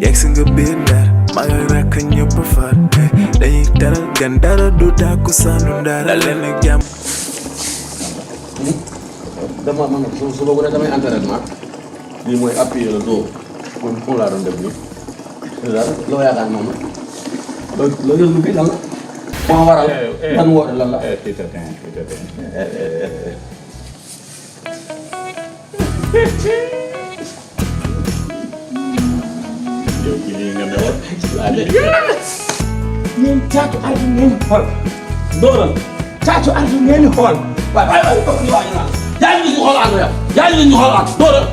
yegg si nga biir ndar maa ngi rakk ñëpp far dañuy teral gan dara du tàkku sandu ndar dal leen ak jàmm. dama man su ma ko def damay entraînement lii mooy appuyer le dos moom laa doon def nii daal loo yaakaar moom la loo yëngu bi lan la. moo waral lan woote lan la. yow kii nii nga ne woon. yéen caatu artu ngeen xool. Dóoral caatu artu ngeen xool. waaye waaye waaye kooku ñu waaj a naan yaa ngi ñu xool ànd yow yaa ngi ñu xool ànd Dóoral.